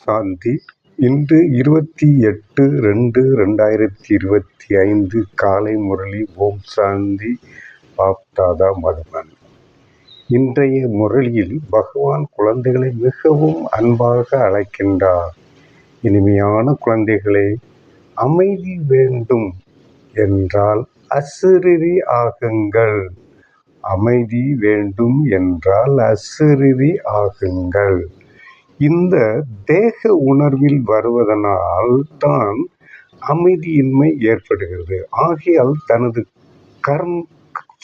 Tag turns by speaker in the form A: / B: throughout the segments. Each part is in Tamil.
A: சாந்தி. இன்று 28/2/2025 காலை முரளி. ஓம் சாந்தி. பாப்தாதா மதுபன். இன்றைய முரளியில் பகவான் குழந்தைகளை மிகவும் அன்பாக அழைக்கின்றார். இனிமையான குழந்தைகளே, அமைதி வேண்டும் என்றால் அசரீரி ஆகுங்கள். அமைதி வேண்டும் என்றால் அசரீரி ஆகுங்கள். இந்த தேக உணர்வில் வருவதனால் தான் அமைதியின்மை ஏற்படுகிறது. ஆகையால் தனது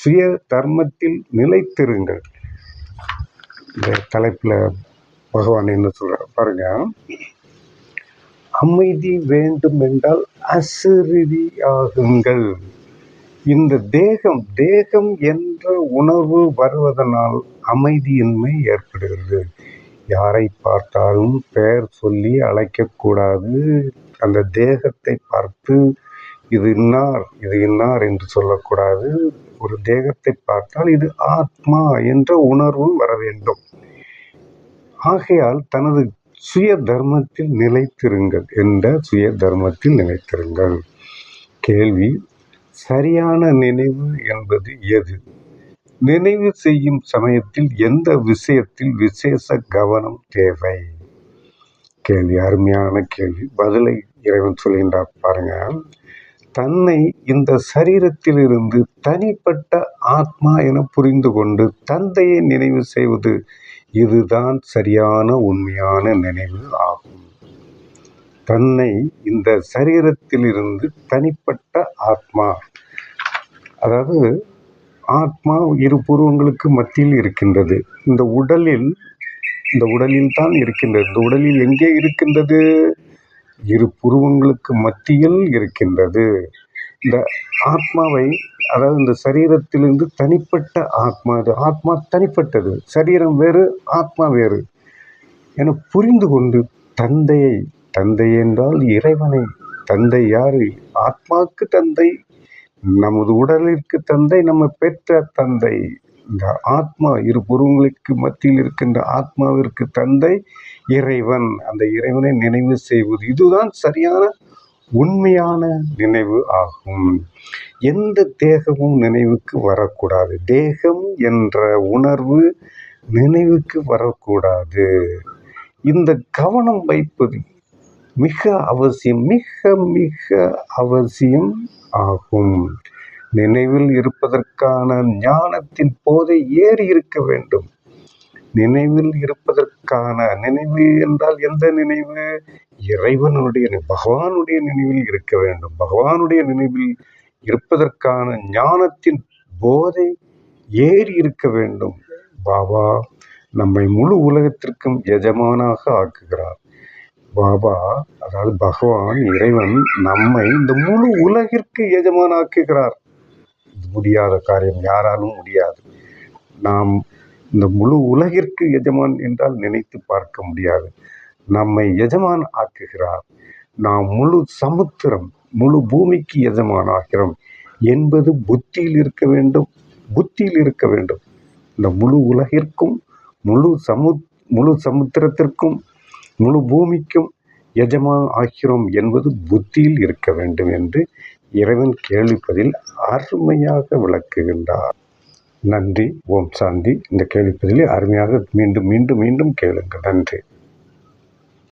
A: சுய தர்மத்தில் நிலைத்திருங்கள். இந்த தலைப்பில் பகவான் என்ன சொல்றார் பாருங்க. அமைதி வேண்டும் என்றால் அசரீரி ஆகுங்கள். இந்த தேகம் என்ற உணர்வு வருவதனால் அமைதியின்மை ஏற்படுகிறது. யாரை பார்த்தாலும் பெயர் சொல்லி அழைக்கக்கூடாது. அந்த தேகத்தை பார்த்து இது இன்னார் என்று சொல்லக்கூடாது. ஒரு தேகத்தை பார்த்தால் இது ஆத்மா என்ற உணர்வு வர வேண்டும். ஆகையால் தனது சுய தர்மத்தில் நிலைத்திருங்கள் என்ற சுய தர்மத்தில் நிலைத்திருங்கள். கேள்வி: சரியான நினைவு என்பது எது? நினைவு செய்யும் சமயத்தில் எந்த விஷயத்தில் விசேஷ கவனம் தேவை? கேள்வி அருமையான கேள்வி. பதிலை இறைவன் சொல்கின்றார் பாருங்க. தன்னை இந்த சரீரத்திலிருந்து தனிப்பட்ட ஆத்மா என புரிந்து கொண்டு தந்தையை நினைவு செய்வது, இதுதான் சரியான உண்மையான நினைவு ஆகும். தன்னை இந்த சரீரத்திலிருந்து தனிப்பட்ட ஆத்மா, அதாவது ஆத்மா இரு புருவங்களுக்கு மத்தியில் இருக்கின்றது. இந்த உடலில் தான் இருக்கின்றது. இந்த உடலில் எங்கே இருக்கின்றது? இரு புருவங்களுக்கு மத்தியில் இருக்கின்றது. இந்த ஆத்மாவை, அதாவது இந்த சரீரத்திலிருந்து தனிப்பட்ட ஆத்மா, இது ஆத்மா தனிப்பட்டது, சரீரம் வேறு, ஆத்மா வேறு என புரிந்து கொண்டு தந்தை என்றால் இறைவனை, தந்தை யாரு? ஆத்மாவுக்கு தந்தை, நமது உடலிற்கு தந்தை, நம்ம பெற்ற தந்தை. இந்த ஆத்மா இரு புருவங்களுக்கு மத்தியில் இருக்கின்ற ஆத்மாவிற்கு தந்தை இறைவன். அந்த இறைவனை நினைவு செய்வது, இதுதான் சரியான உண்மையான நினைவு ஆகும். எந்த தேகமும் நினைவுக்கு வரக்கூடாது. தேகம் என்ற உணர்வு நினைவுக்கு வரக்கூடாது. இந்த கவனம் வைப்பது மிக அவசியம், மிக மிக அவசியம் ஆகும். நினைவில் இருப்பதற்கான ஞானத்தின் போதை ஏறி இருக்க வேண்டும். நினைவில் இருப்பதற்கான, நினைவு என்றால் எந்த நினைவு? இறைவனுடைய, பகவானுடைய நினைவில் இருக்க வேண்டும். பகவானுடைய நினைவில் இருப்பதற்கான ஞானத்தின் போதை ஏறி இருக்க வேண்டும். பாபா நம்மை முழு உலகத்திற்கும் எஜமானாக ஆக்குகிறார். பாபா, அதாவது பகவான் இறைவன் நம்மை இந்த முழு உலகிற்கு எஜமானாக்குகிறார். இது முடியாத காரியம், யாராலும் முடியாது. நாம் இந்த முழு உலகிற்கு எஜமான் என்றால் நினைத்து பார்க்க முடியாது. நம்மை எஜமான் ஆக்குகிறார். நாம் முழு சமுத்திரம், முழு பூமிக்கு எஜமான் ஆகிறோம் என்பது புத்தியில் இருக்க வேண்டும். புத்தியில் இருக்க வேண்டும். இந்த முழு உலகிற்கும், முழு சமுத்திரத்திற்கும், முழு பூமிக்கும் எஜமான் ஆகிறோம் என்பது புத்தியில் இருக்க வேண்டும் என்று இறைவன் கேள்விப்பதில் அருமையாக விளக்குகின்றார். நன்றி. ஓம் சாந்தி. இந்த கேள்விப்பதிலே அருமையாக மீண்டும் மீண்டும் மீண்டும் கேளுங்கள். நன்றி.